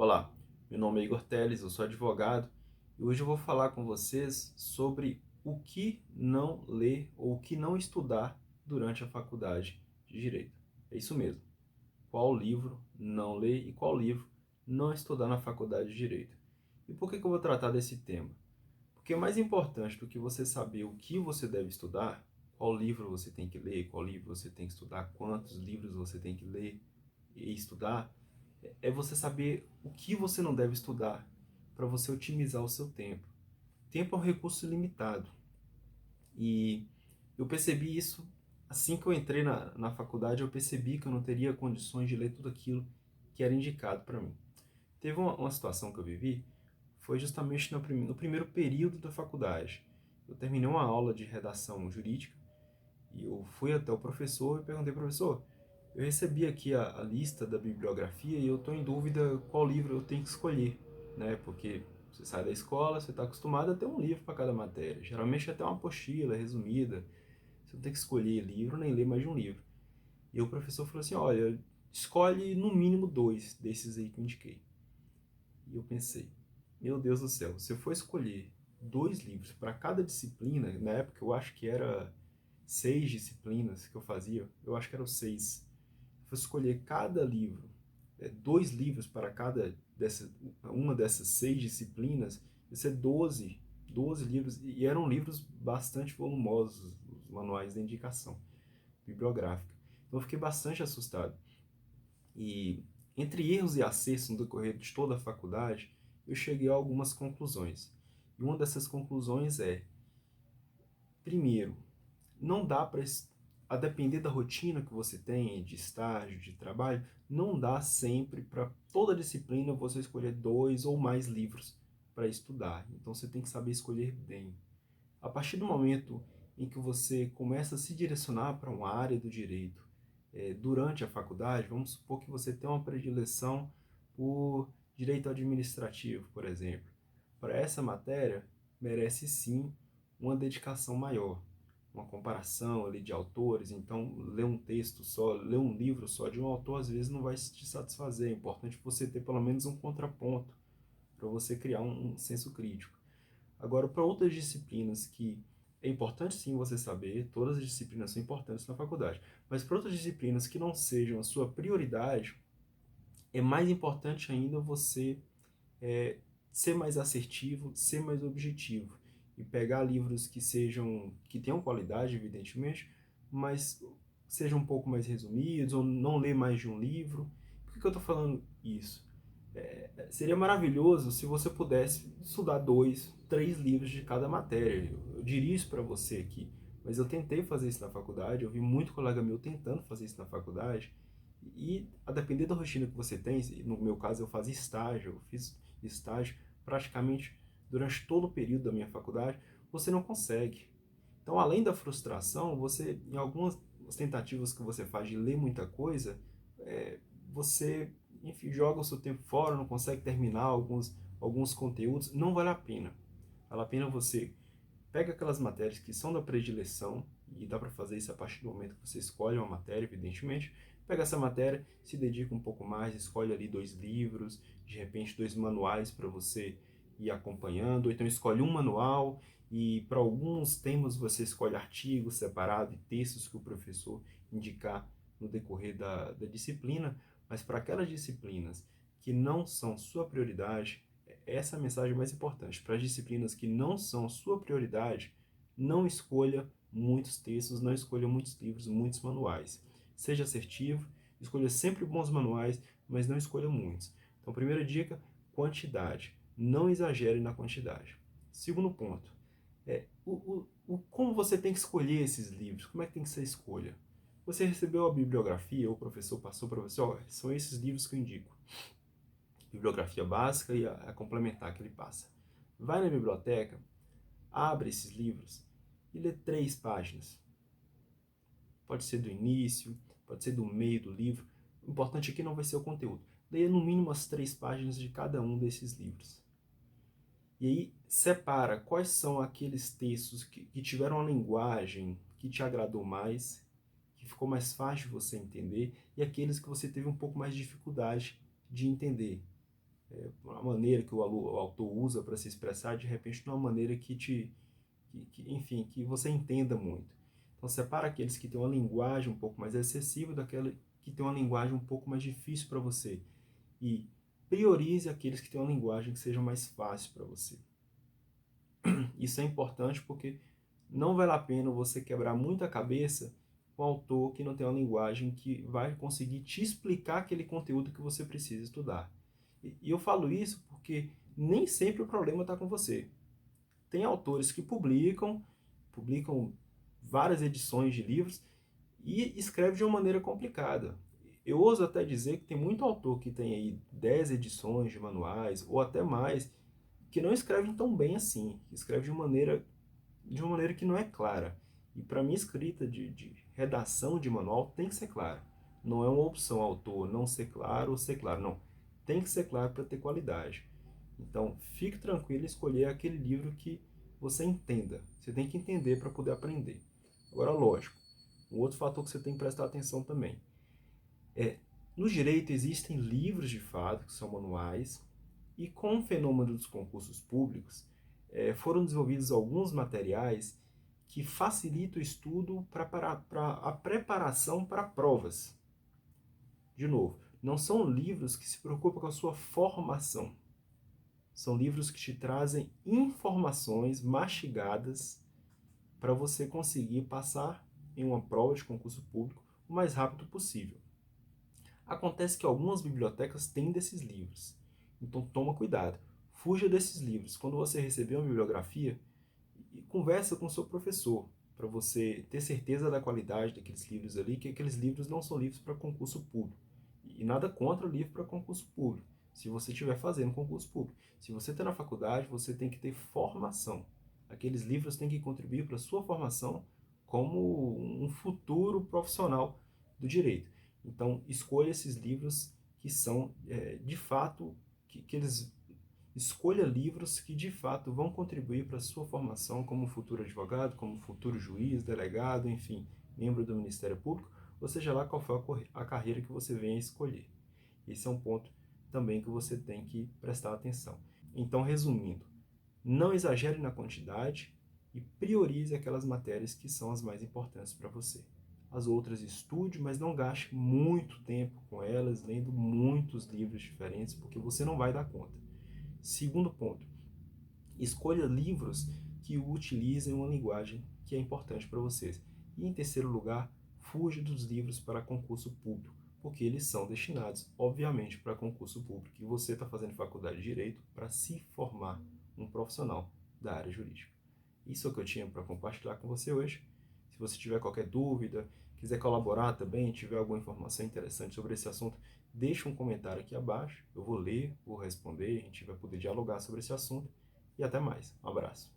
Olá, meu nome é Igor Teles, eu sou advogado e hoje eu vou falar com vocês sobre o que não ler ou o que não estudar durante a faculdade de Direito. É isso mesmo. Qual livro não ler e qual livro não estudar na faculdade de Direito. E por que eu vou tratar desse tema? Porque é mais importante do que você saber o que você deve estudar, qual livro você tem que ler, qual livro você tem que estudar, quantos livros você tem que ler e estudar, é você saber o que você não deve estudar para você otimizar o seu tempo. Tempo é um recurso limitado e eu percebi isso assim que eu entrei na faculdade. Eu percebi que eu não teria condições de ler tudo aquilo que era indicado para mim. Teve uma situação que eu vivi, foi justamente no primeiro período da faculdade. Eu terminei uma aula de redação jurídica e eu fui até o professor e perguntei: professor, eu recebi aqui a lista da bibliografia e eu estou em dúvida qual livro eu tenho que escolher, né? Porque você sai da escola, você está acostumado a ter um livro para cada matéria. Geralmente até uma apostila resumida. Você não tem que escolher livro nem ler mais de um livro. E o professor falou assim: olha, escolhe no mínimo 2 desses aí que eu indiquei. E eu pensei: meu Deus do céu, se eu for escolher 2 livros para cada disciplina, na época eu acho que era 6 disciplinas que eu fazia, eu acho que eram 6. Se eu fosse escolher cada livro, 2 livros para uma dessas 6 disciplinas, ia ser 12 livros, e eram livros bastante volumosos, os manuais da indicação bibliográfica. Então eu fiquei bastante assustado. E entre erros e acertos no decorrer de toda a faculdade, eu cheguei a algumas conclusões. E uma dessas conclusões é: primeiro, não dá para, a depender da rotina que você tem, de estágio, de trabalho, não dá sempre para toda disciplina você escolher 2 ou mais livros para estudar. Então você tem que saber escolher bem. A partir do momento em que você começa a se direcionar para uma área do direito, durante a faculdade, vamos supor que você tem uma predileção por direito administrativo, por exemplo. Para essa matéria, merece sim uma dedicação maior, uma comparação ali de autores. Então, ler um texto só, ler um livro só de um autor, às vezes não vai te satisfazer. É importante você ter pelo menos um contraponto para você criar um senso crítico. Agora, para outras disciplinas que é importante sim você saber, todas as disciplinas são importantes na faculdade, mas para outras disciplinas que não sejam a sua prioridade, é mais importante ainda você é, ser mais assertivo, ser mais objetivo e pegar livros que tenham qualidade, evidentemente, mas sejam um pouco mais resumidos ou não ler mais de um livro. Por que eu estou falando isso? Seria maravilhoso se você pudesse estudar 2, 3 livros de cada matéria. Eu diria isso para você aqui, mas eu tentei fazer isso na faculdade, eu vi muito colega meu tentando fazer isso na faculdade, e a depender da rotina que você tem, no meu caso eu fazia estágio, eu fiz estágio praticamente durante todo o período da minha faculdade, você não consegue. Então, além da frustração, você, em algumas tentativas que você faz de ler muita coisa, você, enfim, joga o seu tempo fora, não consegue terminar alguns conteúdos, não vale a pena. Vale a pena você pega aquelas matérias que são da predileção, e dá para fazer isso a partir do momento que você escolhe uma matéria, evidentemente. Pega essa matéria, se dedica um pouco mais, escolhe ali 2 livros, de repente 2 manuais para você ir acompanhando, ou então escolhe um manual e para alguns temas você escolhe artigos separados e textos que o professor indicar no decorrer da disciplina, mas para aquelas disciplinas que não são sua prioridade, essa é a mensagem mais importante. Para as disciplinas que não são sua prioridade, não escolha muitos textos, não escolha muitos livros, muitos manuais. Seja assertivo, escolha sempre bons manuais, mas não escolha muitos. Então, primeira dica: quantidade. Não exagere na quantidade. Segundo ponto, como você tem que escolher esses livros, como é que tem que ser a escolha? Você recebeu a bibliografia, o professor passou para você: ó, são esses livros que eu indico. Bibliografia básica e a complementar que ele passa. Vai na biblioteca, abre esses livros e lê 3 páginas. Pode ser do início, pode ser do meio do livro. O importante aqui não vai ser o conteúdo. Leia no mínimo as 3 páginas de cada um desses livros. E aí separa quais são aqueles textos que tiveram uma linguagem que te agradou mais, que ficou mais fácil de você entender, e aqueles que você teve um pouco mais de dificuldade de entender. a maneira que o autor usa para se expressar, de repente não é uma maneira enfim, que você entenda muito. Então separa aqueles que têm uma linguagem um pouco mais acessível daquela que tem uma linguagem um pouco mais difícil para você. E priorize aqueles que têm uma linguagem que seja mais fácil para você. Isso é importante porque não vale a pena você quebrar muita cabeça com um autor que não tem uma linguagem que vai conseguir te explicar aquele conteúdo que você precisa estudar. E eu falo isso porque nem sempre o problema está com você. Tem autores que publicam várias edições de livros e escreve de uma maneira complicada. Eu ouso até dizer que tem muito autor que tem aí 10 edições de manuais, ou até mais, que não escrevem tão bem assim, que escreve de uma maneira que não é clara. E para mim, escrita de redação de manual tem que ser clara. Não é uma opção autor não ser claro ou ser claro, não. Tem que ser claro para ter qualidade. Então, fique tranquilo em escolher aquele livro que você entenda. Você tem que entender para poder aprender. Agora, lógico, um outro fator que você tem que prestar atenção também é, no direito existem livros de fato, que são manuais, e com o fenômeno dos concursos públicos, foram desenvolvidos alguns materiais que facilitam o estudo para a preparação para provas. De novo, não são livros que se preocupam com a sua formação. São livros que te trazem informações mastigadas para você conseguir passar em uma prova de concurso público o mais rápido possível. Acontece que algumas bibliotecas têm desses livros, então toma cuidado. Fuja desses livros. Quando você receber uma bibliografia, conversa com o seu professor, para você ter certeza da qualidade daqueles livros ali, que aqueles livros não são livros para concurso público. E nada contra o livro para concurso público, se você estiver fazendo concurso público. Se você está na faculdade, você tem que ter formação. Aqueles livros têm que contribuir para a sua formação como um futuro profissional do direito. Então, escolha esses livros que são, de fato, que eles escolha livros que de fato vão contribuir para a sua formação como futuro advogado, como futuro juiz, delegado, enfim, membro do Ministério Público, ou seja lá qual for a carreira que você venha escolher. Esse é um ponto também que você tem que prestar atenção. Então, resumindo, não exagere na quantidade e priorize aquelas matérias que são as mais importantes para você. As outras estude, mas não gaste muito tempo com elas, lendo muitos livros diferentes, porque você não vai dar conta. Segundo ponto, escolha livros que utilizem uma linguagem que é importante para vocês. E em terceiro lugar, fuja dos livros para concurso público, porque eles são destinados, obviamente, para concurso público. E você está fazendo faculdade de Direito para se formar um profissional da área jurídica. Isso é o que eu tinha para compartilhar com você hoje. Se você tiver qualquer dúvida, quiser colaborar também, tiver alguma informação interessante sobre esse assunto, deixa um comentário aqui abaixo, eu vou ler, vou responder, a gente vai poder dialogar sobre esse assunto e até mais. Um abraço.